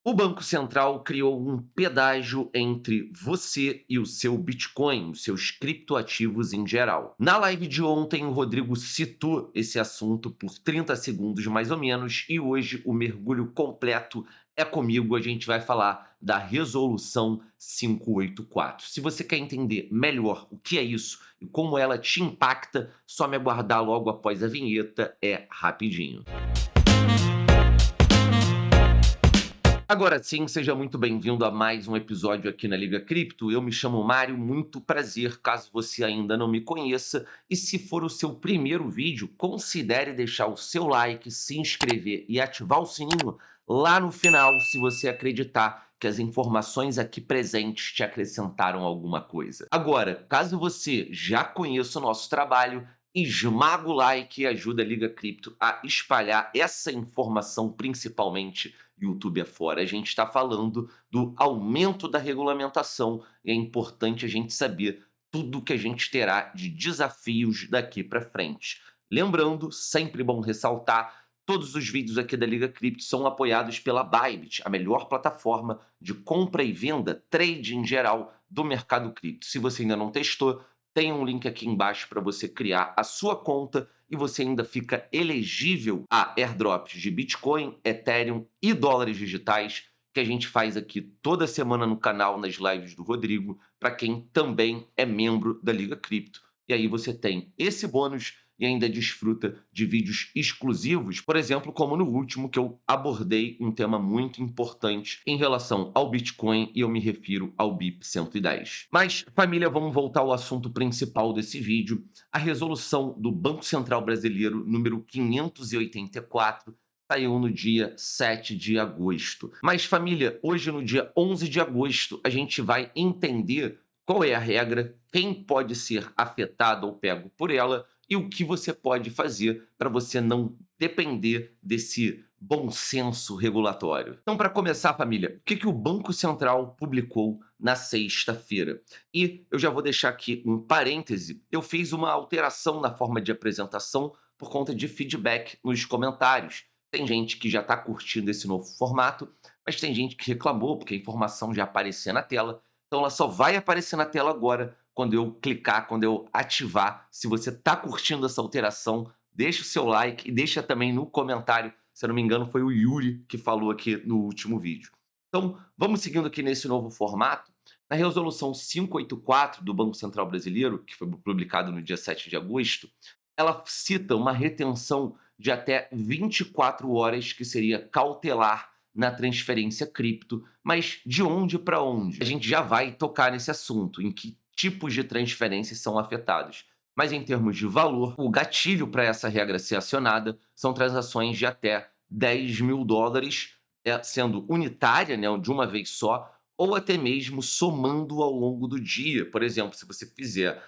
O Banco Central criou um pedágio entre você e o seu Bitcoin, os seus criptoativos em geral. Na live de ontem, o Rodrigo citou esse assunto por 30 segundos mais ou menos, e hoje o mergulho completo é comigo. A gente vai falar da Resolução 584. Se você quer entender melhor o que é isso e como ela te impacta, só me aguardar logo após a vinheta, é rapidinho. Agora sim, seja muito bem-vindo a mais um episódio aqui na Liga Cripto. Eu me chamo Mário, muito prazer, caso você ainda não me conheça. E se for o seu primeiro vídeo, considere deixar o seu like, se inscrever e ativar o sininho lá no final, se você acreditar que as informações aqui presentes te acrescentaram alguma coisa. Agora, caso você já conheça o nosso trabalho, esmaga o like e ajuda a Liga Cripto a espalhar essa informação, principalmente YouTube afora. A gente está falando do aumento da regulamentação e é importante a gente saber tudo que a gente terá de desafios daqui para frente. Lembrando, sempre bom ressaltar, todos os vídeos aqui da Liga Cripto são apoiados pela Bybit, a melhor plataforma de compra e venda, trade em geral, do mercado cripto. Se você ainda não testou, tem um link aqui embaixo para você criar a sua conta e você ainda fica elegível a airdrops de Bitcoin, Ethereum e dólares digitais que a gente faz aqui toda semana no canal, nas lives do Rodrigo, para quem também é membro da Liga Cripto. E aí você tem esse bônus e ainda desfruta de vídeos exclusivos, por exemplo, como no último, que eu abordei um tema muito importante em relação ao Bitcoin, e eu me refiro ao BIP 110. Mas, família, vamos voltar ao assunto principal desse vídeo. A resolução do Banco Central Brasileiro, número 584, saiu no dia 7 de agosto. Mas, família, hoje, no dia 11 de agosto, a gente vai entender qual é a regra, quem pode ser afetado ou pego por ela e o que você pode fazer para você não depender desse bom senso regulatório. Então, para começar, família, o que o Banco Central publicou na sexta-feira? E eu já vou deixar aqui um parêntese: eu fiz uma alteração na forma de apresentação por conta de feedback nos comentários. Tem gente que já está curtindo esse novo formato, mas tem gente que reclamou porque a informação já aparecia na tela. Então ela só vai aparecer na tela agora quando eu clicar, quando eu ativar. Se você está curtindo essa alteração, deixa o seu like e deixa também no comentário. Se eu não me engano, foi o Yuri que falou aqui no último vídeo. Então, vamos seguindo aqui nesse novo formato. Na resolução 584 do Banco Central Brasileiro, que foi publicado no dia 7 de agosto, ela cita uma retenção de até 24 horas, que seria cautelar na transferência cripto. Mas de onde para onde? A gente já vai tocar nesse assunto, em que tipos de transferências são afetados. Mas em termos de valor, o gatilho para essa regra ser acionada são transações de até US$ 10.000, sendo unitária, né, de uma vez só, ou até mesmo somando ao longo do dia. Por exemplo, se você fizer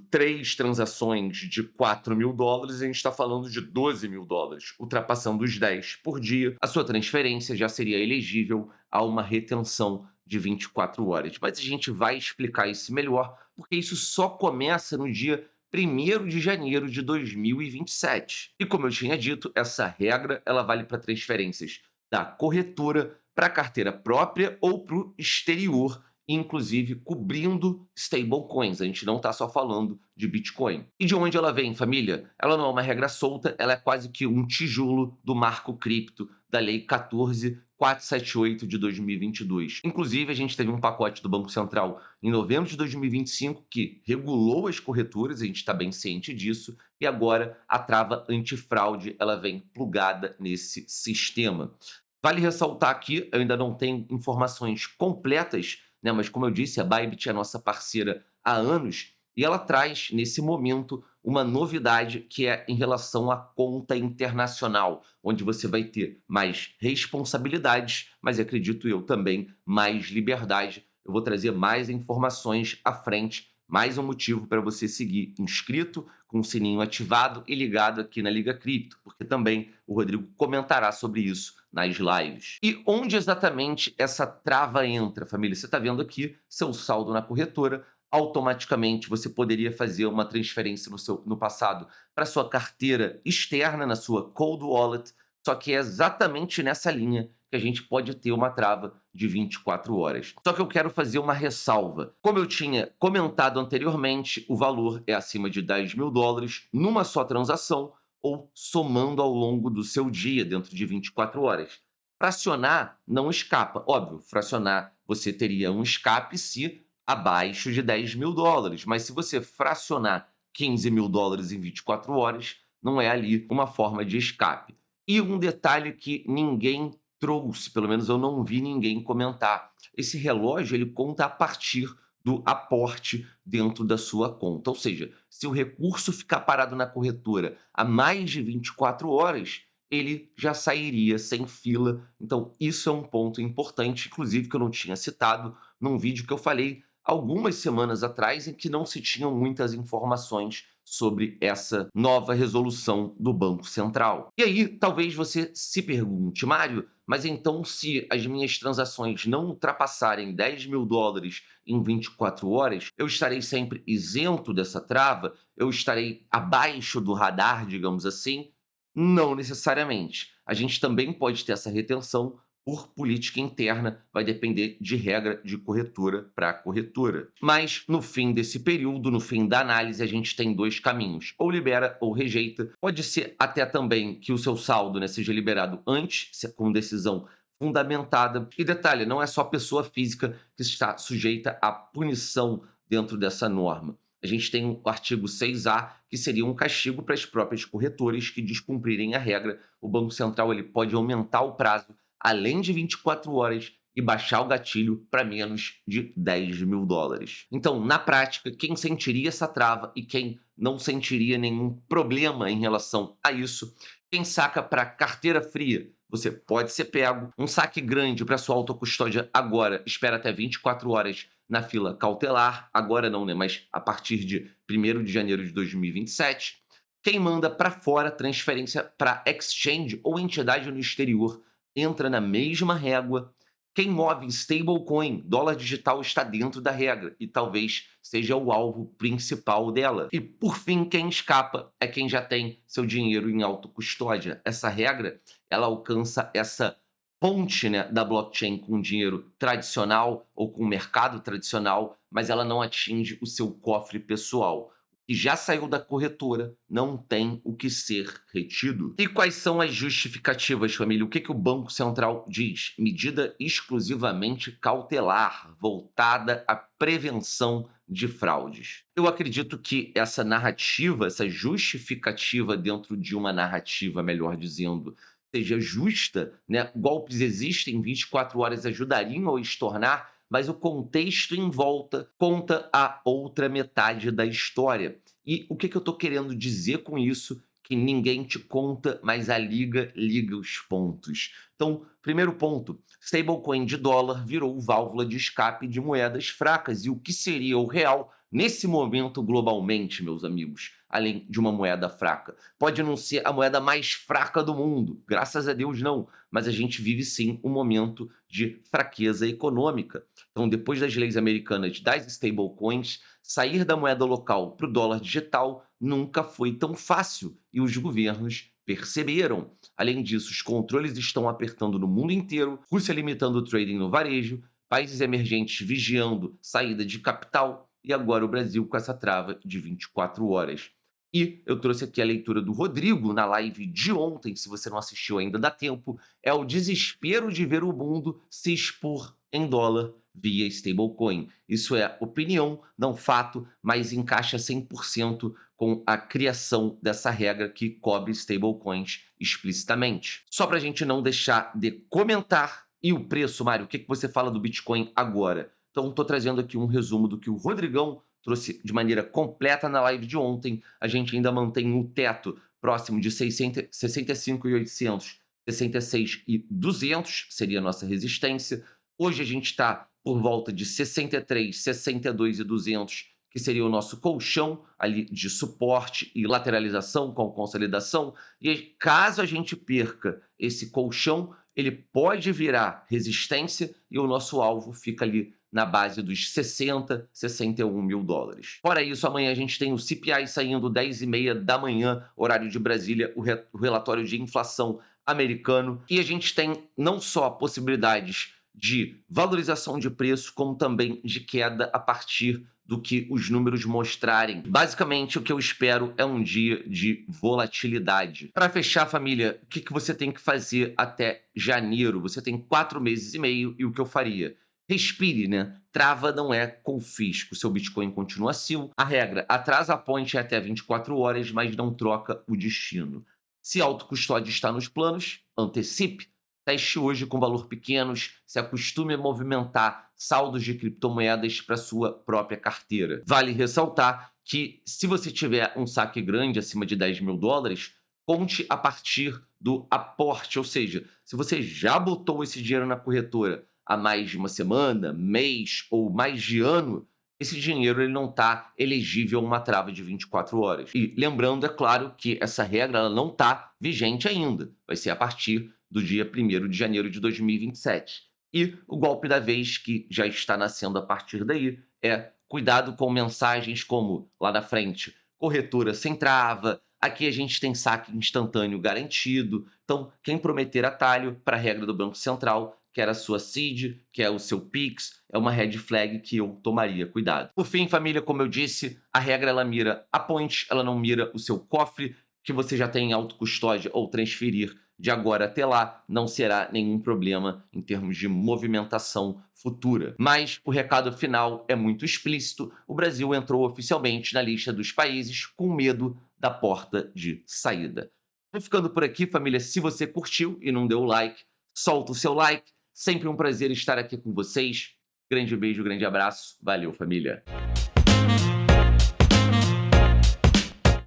três transações de US$ 4.000, a gente está falando de US$ 12.000. Ultrapassando os 10 por dia, a sua transferência já seria elegível a uma retenção de 24 horas. Mas a gente vai explicar isso melhor, porque isso só começa no dia 1º de janeiro de 2027. E como eu tinha dito, essa regra ela vale para transferências da corretora para a carteira própria ou para o exterior, inclusive cobrindo stablecoins. A gente não está só falando de Bitcoin. E de onde ela vem, família? Ela não é uma regra solta, ela é quase que um tijolo do marco cripto da Lei 14.478 de 2022. Inclusive, a gente teve um pacote do Banco Central em novembro de 2025 que regulou as corretoras, a gente está bem ciente disso, e agora a trava antifraude ela vem plugada nesse sistema. Vale ressaltar aqui, eu ainda não tenho informações completas, né, mas como eu disse, a Bybit é nossa parceira há anos e ela traz, nesse momento, uma novidade que é em relação à conta internacional, onde você vai ter mais responsabilidades, mas acredito eu também mais liberdade. Eu vou trazer mais informações à frente, mais um motivo para você seguir inscrito, com o sininho ativado e ligado aqui na Liga Cripto, porque também o Rodrigo comentará sobre isso nas lives. E onde exatamente essa trava entra, família? Você está vendo aqui seu saldo na corretora. Automaticamente você poderia fazer uma transferência no passado para sua carteira externa, na sua cold wallet, só que é exatamente nessa linha que a gente pode ter uma trava de 24 horas. Só que eu quero fazer uma ressalva. Como eu tinha comentado anteriormente, o valor é acima de US$ 10.000 numa só transação ou somando ao longo do seu dia, dentro de 24 horas. Fracionar não escapa. Óbvio, fracionar você teria um escape se abaixo de US$ 10.000, mas se você fracionar US$ 15.000 em 24 horas, não é ali uma forma de escape. E um detalhe que ninguém trouxe, pelo menos eu não vi ninguém comentar. Esse relógio ele conta a partir do aporte dentro da sua conta. Ou seja, se o recurso ficar parado na corretora há mais de 24 horas, ele já sairia sem fila. Então, isso é um ponto importante, inclusive que eu não tinha citado num vídeo que eu falei algumas semanas atrás, em que não se tinham muitas informações sobre essa nova resolução do Banco Central. E aí, talvez você se pergunte, Mário, mas então se as minhas transações não ultrapassarem US$ 10.000 em 24 horas, eu estarei sempre isento dessa trava? Eu estarei abaixo do radar, digamos assim? Não necessariamente. A gente também pode ter essa retenção por política interna, vai depender de regra de corretora para corretora. Mas no fim desse período, no fim da análise, a gente tem dois caminhos: ou libera ou rejeita. Pode ser até também que o seu saldo, né, seja liberado antes, com decisão fundamentada. E detalhe, não é só pessoa física que está sujeita à punição dentro dessa norma. A gente tem o artigo 6A, que seria um castigo para as próprias corretoras que descumprirem a regra. O Banco Central ele pode aumentar o prazo além de 24 horas e baixar o gatilho para menos de US$ 10.000. Então, na prática, quem sentiria essa trava e quem não sentiria nenhum problema em relação a isso, quem saca para carteira fria, você pode ser pego. Um saque grande para sua autocustódia agora, espera até 24 horas na fila cautelar. Agora não, né? Mas a partir de 1º de janeiro de 2027. Quem manda para fora transferência para exchange ou entidade no exterior entra na mesma régua. Quem move stablecoin, dólar digital, está dentro da regra e talvez seja o alvo principal dela. E, por fim, quem escapa é quem já tem seu dinheiro em autocustódia. Essa regra, ela alcança essa ponte, né, da blockchain com o dinheiro tradicional ou com o mercado tradicional, mas ela não atinge o seu cofre pessoal. Que já saiu da corretora, não tem o que ser retido. E quais são as justificativas, família? O que o Banco Central diz? Medida exclusivamente cautelar, voltada à prevenção de fraudes. Eu acredito que essa narrativa, essa justificativa dentro de uma narrativa, melhor dizendo, seja justa, né? Golpes existem, 24 horas ajudariam a estornar, mas o contexto em volta conta a outra metade da história. E o que eu estou querendo dizer com isso? Que ninguém te conta, mas a liga liga os pontos. Então, primeiro ponto, stablecoin de dólar virou válvula de escape de moedas fracas. E o que seria o real nesse momento globalmente, meus amigos, além de uma moeda fraca? Pode não ser a moeda mais fraca do mundo, graças a Deus não, mas a gente vive sim um momento de fraqueza econômica. Então, depois das leis americanas das stablecoins, sair da moeda local para o dólar digital nunca foi tão fácil e os governos perceberam. Além disso, os controles estão apertando no mundo inteiro, Rússia limitando o trading no varejo, países emergentes vigiando saída de capital e agora o Brasil com essa trava de 24 horas. E eu trouxe aqui a leitura do Rodrigo na live de ontem, se você não assistiu ainda dá tempo, é o desespero de ver o mundo se expor em dólar via stablecoin. Isso é opinião, não fato, mas encaixa 100% com a criação dessa regra que cobre stablecoins explicitamente. Só para a gente não deixar de comentar, e o preço, Mário, o que você fala do Bitcoin agora? Então, estou trazendo aqui um resumo do que o Rodrigão trouxe de maneira completa na live de ontem. A gente ainda mantém o teto próximo de 65.800, 66.200 seria a nossa resistência. Hoje a gente está por volta de 63, 62.200, que seria o nosso colchão ali de suporte e lateralização com consolidação. E caso a gente perca esse colchão, ele pode virar resistência e o nosso alvo fica ali na base dos 60, 61 mil dólares. Fora isso, amanhã a gente tem o CPI saindo 10h30 da manhã, horário de Brasília, o relatório de inflação americano. E a gente tem não só possibilidades de valorização de preço, como também de queda a partir do que os números mostrarem. Basicamente, o que eu espero é um dia de volatilidade. Para fechar, família, o que você tem que fazer até janeiro? Você tem 4 meses e meio e o que eu faria? Respire, né? Trava não é confisco. Seu Bitcoin continua CIL. A regra, atrasa a ponte até 24 horas, mas não troca o destino. Se autocustódia está nos planos, antecipe. Teste hoje com valor pequenos, se acostume a movimentar saldos de criptomoedas para sua própria carteira. Vale ressaltar que, se você tiver um saque grande acima de US$ 10.000, conte a partir do aporte, ou seja, se você já botou esse dinheiro na corretora há mais de uma semana, mês ou mais de ano, esse dinheiro ele não está elegível a uma trava de 24 horas. E lembrando, é claro, que essa regra ela não está vigente ainda. Vai ser a partir do dia 1º de janeiro de 2027. E o golpe da vez, que já está nascendo a partir daí, é cuidado com mensagens como, lá na frente, corretora sem trava, aqui a gente tem saque instantâneo garantido. Então, quem prometer atalho para a regra do Banco Central, quer a sua CID, quer o seu Pix, é uma red flag que eu tomaria cuidado. Por fim, família, como eu disse, a regra ela mira a ponte, ela não mira o seu cofre, que você já tem em autocustódia ou transferir de agora até lá, não será nenhum problema em termos de movimentação futura. Mas o recado final é muito explícito: o Brasil entrou oficialmente na lista dos países com medo da porta de saída. Vou ficando por aqui, família. Se você curtiu e não deu o like, solta o seu like. Sempre um prazer estar aqui com vocês. Grande beijo, grande abraço. Valeu, família.